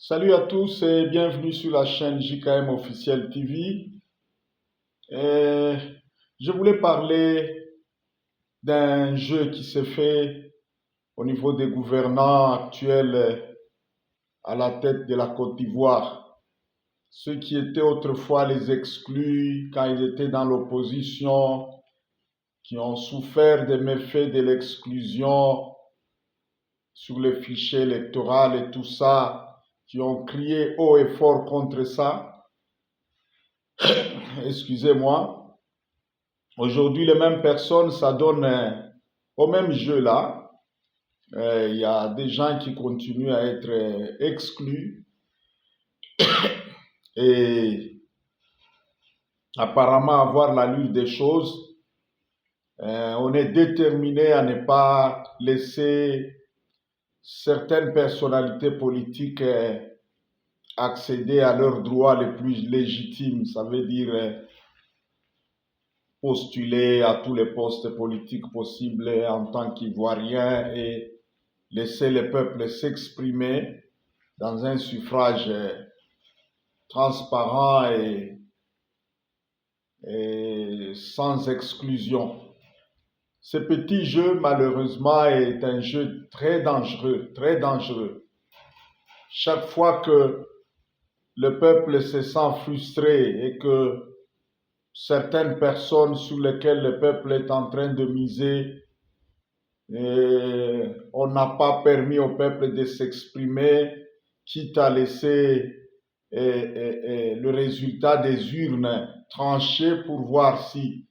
Salut à tous et bienvenue sur la chaîne JKM Officiel TV. Euh, je voulais parler d'un jeu qui s'est fait au niveau des gouvernants actuels à la tête de la Côte d'Ivoire. Ceux qui étaient autrefois les exclus quand ils étaient dans l'opposition, qui ont souffert des méfaits de l'exclusion sur le fichier électoral et tout ça, qui ont crié haut et fort contre ça. Excusez-moi. Aujourd'hui, les mêmes personnes s'adonnent au même jeu là. Il y a des gens qui continuent à être exclus et apparemment avoir l'allure des choses. On est déterminé à ne pas laisser certaines personnalités politiques accéder à leurs droits les plus légitimes. Ça veut dire postuler à tous les postes politiques possibles en tant qu'Ivoirien et laisser le peuple s'exprimer dans un suffrage transparent et sans exclusion. Ce petit jeu, malheureusement, est un jeu très dangereux, très dangereux. Chaque fois que le peuple se sent frustré et que certaines personnes sur lesquelles le peuple est en train de miser, on n'a pas permis au peuple de s'exprimer, quitte à laisser le résultat des urnes tranché pour voir si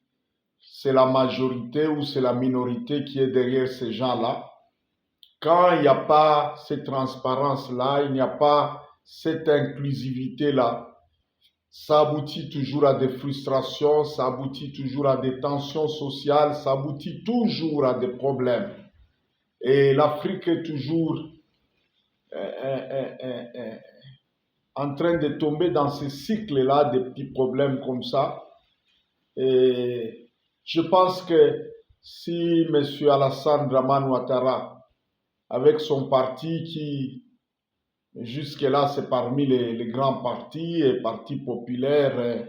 c'est la majorité ou c'est la minorité qui est derrière ces gens-là. Quand il n'y a pas cette transparence-là, il n'y a pas cette inclusivité-là, ça aboutit toujours à des frustrations, ça aboutit toujours à des tensions sociales, ça aboutit toujours à des problèmes. Et l'Afrique est toujours en train de tomber dans ces cycles-là de petits problèmes comme ça. Et je pense que si M. Alassane Dramane Ouattara, avec son parti qui jusque-là, c'est parmi les grands partis, partis populaires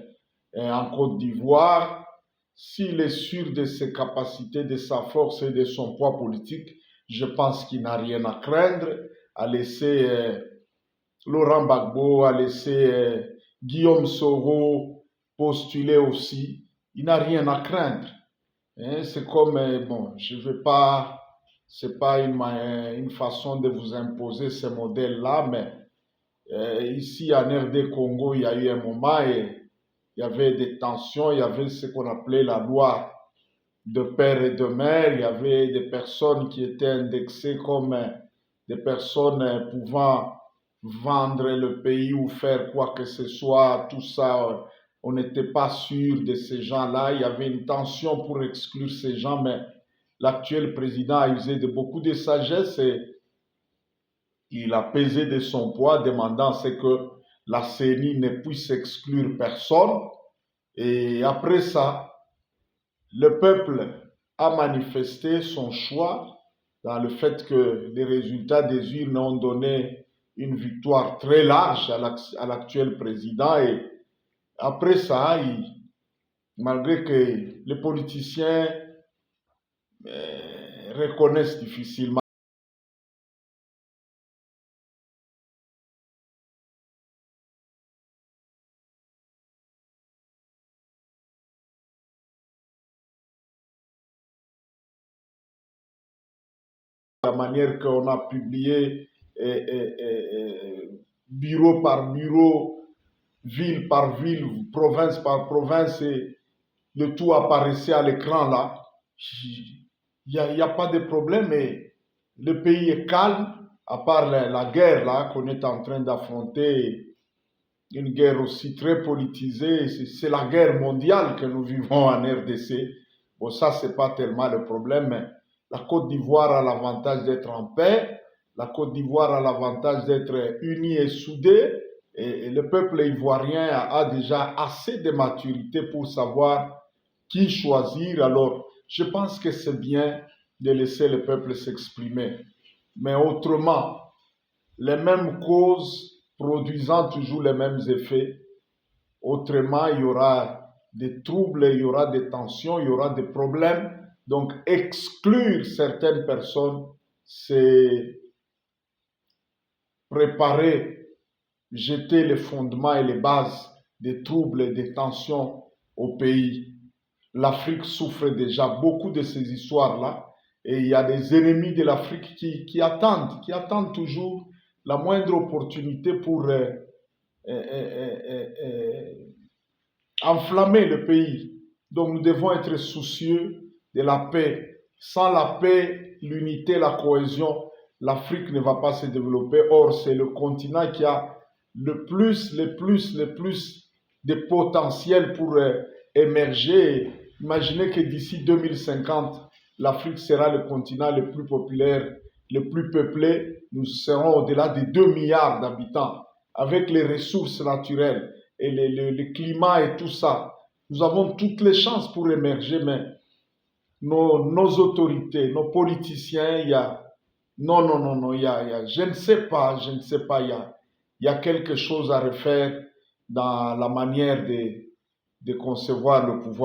en Côte d'Ivoire. S'il est sûr de ses capacités, de sa force et de son poids politique, je pense qu'il n'a rien à craindre à laisser Laurent Gbagbo, à laisser Guillaume Soro postuler aussi. Il n'a rien à craindre. C'est comme, bon, je ne veux pas c'est pas une façon de vous imposer ce modèle-là, mais ici en RD Congo, il y a eu un moment et il y avait des tensions, il y avait ce qu'on appelait la loi de père et de mère, il y avait des personnes qui étaient indexées comme des personnes pouvant vendre le pays ou faire quoi que ce soit, tout ça, on n'était pas sûr de ces gens-là, il y avait une tension pour exclure ces gens, mais l'actuel président a usé de beaucoup de sagesse et il a pesé de son poids, demandant ce que la CENI ne puisse exclure personne. Et après ça, le peuple a manifesté son choix dans le fait que les résultats des urnes ont donné une victoire très large à l'actuel président. Et après ça, malgré que les politiciens reconnaissent difficilement la manière qu'on a publié bureau par bureau, ville par ville, province par province, et le tout apparaissait à l'écran là. Il n'y a pas de problème et le pays est calme, à part la guerre là qu'on est en train d'affronter, une guerre aussi très politisée. C'est la guerre mondiale que nous vivons en RDC. Bon, ça, c'est pas tellement le problème, mais la Côte d'Ivoire a l'avantage d'être en paix. La Côte d'Ivoire a l'avantage d'être unie et soudée. Et le peuple ivoirien a déjà assez de maturité pour savoir qui choisir. Alors, je pense que c'est bien de laisser le peuple s'exprimer. Mais autrement, les mêmes causes produisant toujours les mêmes effets. Autrement, il y aura des troubles, il y aura des tensions, il y aura des problèmes. Donc, exclure certaines personnes, c'est préparer, jeter les fondements et les bases des troubles et des tensions au pays. L'Afrique souffre déjà beaucoup de ces histoires-là. Et il y a des ennemis de l'Afrique qui attendent toujours la moindre opportunité pour enflammer le pays. Donc nous devons être soucieux de la paix. Sans la paix, l'unité, la cohésion, l'Afrique ne va pas se développer. Or, c'est le continent qui a le plus de potentiel pour émerger. Imaginez que d'ici 2050, l'Afrique sera le continent le plus populaire, le plus peuplé. Nous serons au-delà de 2 milliards d'habitants avec les ressources naturelles et le climat et tout ça. Nous avons toutes les chances pour émerger, mais nos autorités, nos politiciens, il y a... Non, je ne sais pas, il y a quelque chose à refaire dans la manière de concevoir le pouvoir.